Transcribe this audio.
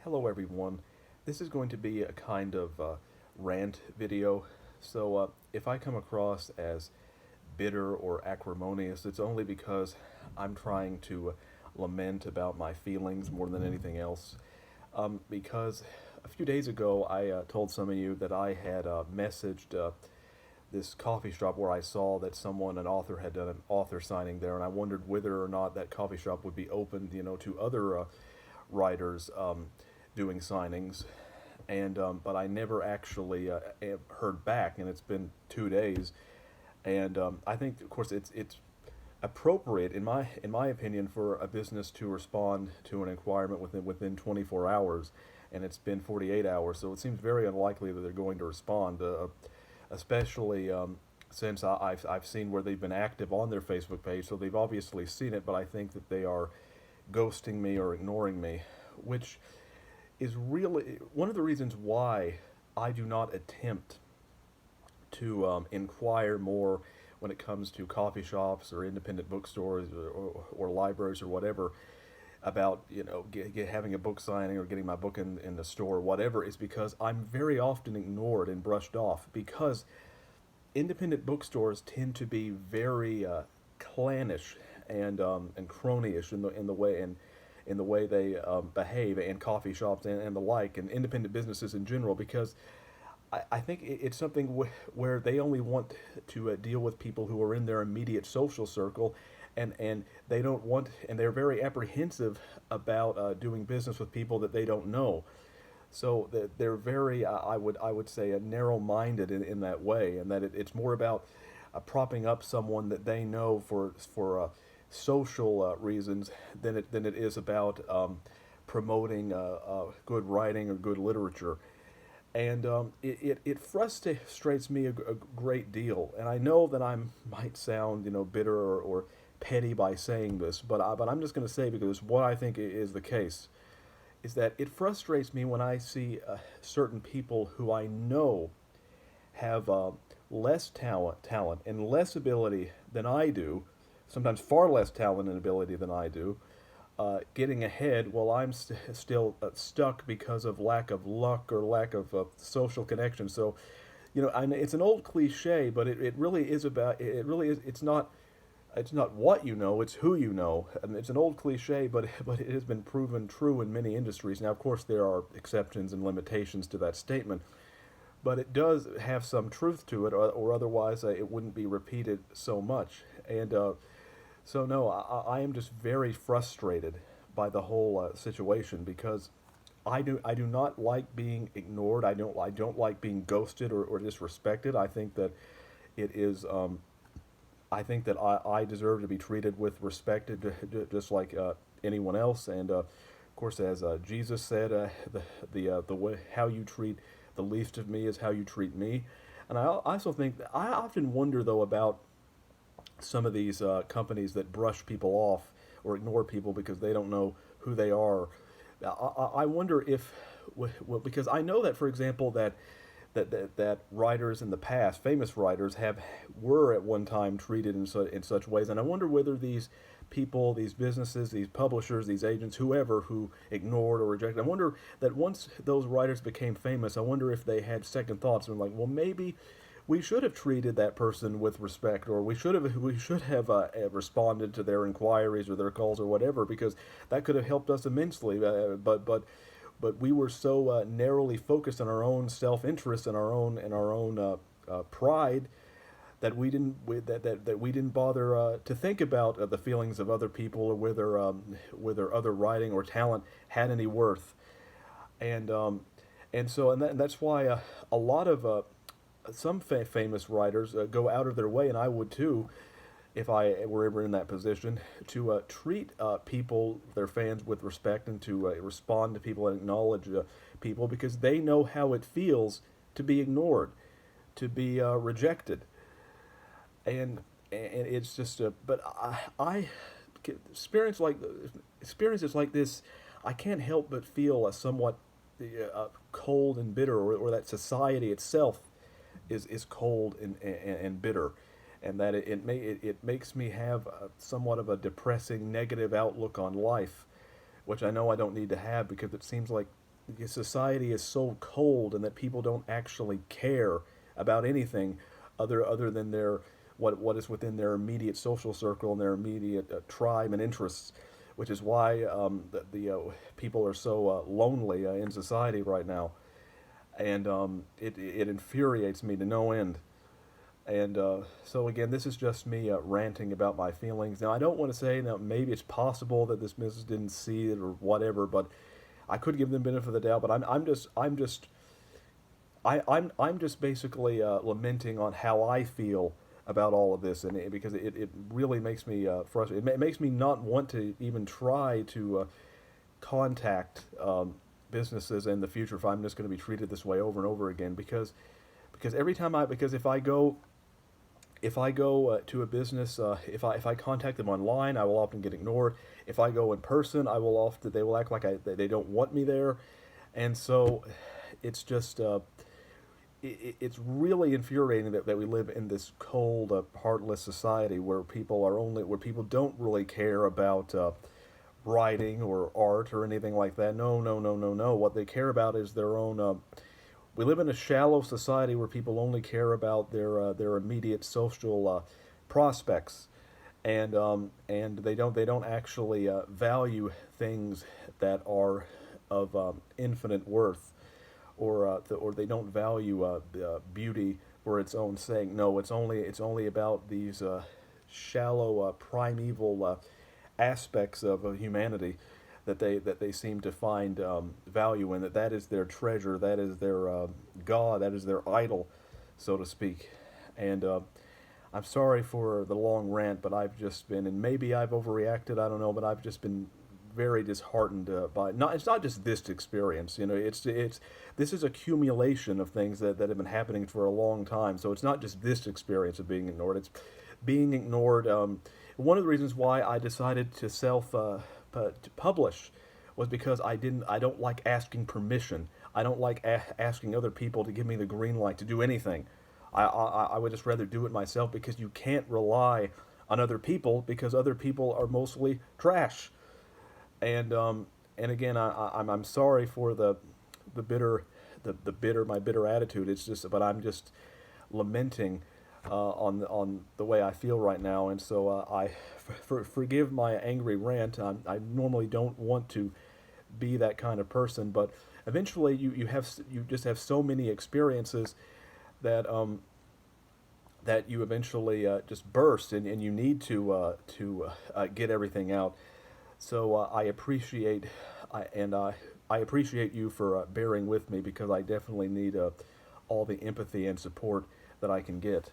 Hello everyone. This is going to be a kind of rant video. So if I come across as bitter or acrimonious, it's only because I'm trying to lament about my feelings more than anything else. Because a few days ago, I told some of you that I had messaged this coffee shop where I saw that an author, had done an author signing there, and I wondered whether or not that coffee shop would be open, to other writers doing signings. And but I never actually heard back, and it's been 2 days. And I think, of course, it's appropriate in my opinion for a business to respond to an inquirement within 24 hours, and it's been 48 hours, so it seems very unlikely that they're going to respond, especially since I've seen where they've been active on their Facebook page, so they've obviously seen it, but I think that they are ghosting me or ignoring me, which is really one of the reasons why I do not attempt to inquire more when it comes to coffee shops or independent bookstores or libraries or whatever about having a book signing or getting my book in the store or whatever, is because I'm very often ignored and brushed off because independent bookstores tend to be very clannish and crony-ish in the way they behave, and coffee shops and the like, and independent businesses in general, because I think it's something where they only want to deal with people who are in their immediate social circle, and they don't want, and they're very apprehensive about doing business with people that they don't know. So they're very, I would say, narrow-minded in that way, and that it's more about propping up someone that they know for social reasons than it is about promoting good writing or good literature. And it frustrates me a great deal. And I know that I might sound, bitter or petty by saying this, but I'm just going to say, because what I think is the case, is that it frustrates me when I see certain people who I know have less talent and less ability than I do, sometimes far less talent and ability than I do, getting ahead while I'm still stuck because of lack of luck or lack of social connection. So, it's an old cliche, but it really is about, it really is, it's not what you know, it's who you know. And it's an old cliche, but it has been proven true in many industries. Now, of course, there are exceptions and limitations to that statement, but it does have some truth to it, or otherwise it wouldn't be repeated so much. And so no, I am just very frustrated by the whole situation, because I do not like being ignored. I don't like being ghosted or disrespected. I think that it is. I think that I deserve to be treated with respect, just like anyone else. And of course, as Jesus said, the way how you treat the least of me is how you treat me. And I also think that I often wonder, though, about some of these companies that brush people off or ignore people because they don't know who they are. I wonder if, well, because I know that, for example, that writers in the past, famous writers, were at one time treated in such ways, and I wonder whether these people, these businesses, these publishers, these agents, whoever who ignored or rejected, I wonder that once those writers became famous, I wonder if they had second thoughts and were like, well, maybe we should have treated that person with respect, or we should have responded to their inquiries or their calls or whatever, because that could have helped us immensely. But we were so narrowly focused on our own self-interest and our own pride, that we didn't bother to think about the feelings of other people, or whether other writing or talent had any worth. And that's why a lot of some famous writers go out of their way, and I would too, if I were ever in that position, to treat people, their fans, with respect, and to respond to people and acknowledge people, because they know how it feels to be ignored, to be rejected. And it's just but I experience like experiences like this, I can't help but feel a somewhat cold and bitter, or that society itself is cold and bitter, and that it makes me have somewhat of a depressing, negative outlook on life, which I know I don't need to have, because it seems like society is so cold, and that people don't actually care about anything other than their what is within their immediate social circle and their immediate tribe and interests, which is why the people are so lonely in society right now, and it infuriates me to no end. And so again, this is just me ranting about my feelings. Now, I don't want to say now maybe it's possible that this business didn't see it or whatever, but I could give them benefit of the doubt. But I'm just basically lamenting on how I feel about all of this, and because it really makes me frustrated. It makes me not want to even try to contact businesses in the future if I'm just going to be treated this way over and over again. Because every time because if I go to a business, if I contact them online, I will often get ignored. If I go in person, they will act like they don't want me there, and so it's just it's really infuriating that we live in this cold, heartless society where people don't really care about writing or art or anything like that. No, no, no, no, no. What they care about is their own. We live in a shallow society where people only care about their immediate social prospects, and they don't actually value things that are of infinite worth, or they don't value beauty for its own sake. No, it's only about these shallow primeval aspects of humanity that they seem to find value in. That is their treasure. That is their god. That is their idol, so to speak. And I'm sorry for the long rant, but I've just been, and maybe I've overreacted. I don't know, but I've just been very disheartened by not. It's not just this experience. You know, it's this is accumulation of things that have been happening for a long time. So it's not just this experience of being ignored. It's being ignored. One of the reasons why I decided to to publish was because I don't like asking permission. I don't like asking other people to give me the green light to do anything. I would just rather do it myself, because you can't rely on other people, because other people are mostly trash. And again, I'm sorry for the bitter my bitter attitude. It's just, but I'm just lamenting on the way I feel right now, and so forgive my angry rant. I normally don't want to be that kind of person, but eventually you just have so many experiences that that you eventually just burst, and you need to get everything out. So I appreciate you for bearing with me, because I definitely need all the empathy and support that I can get.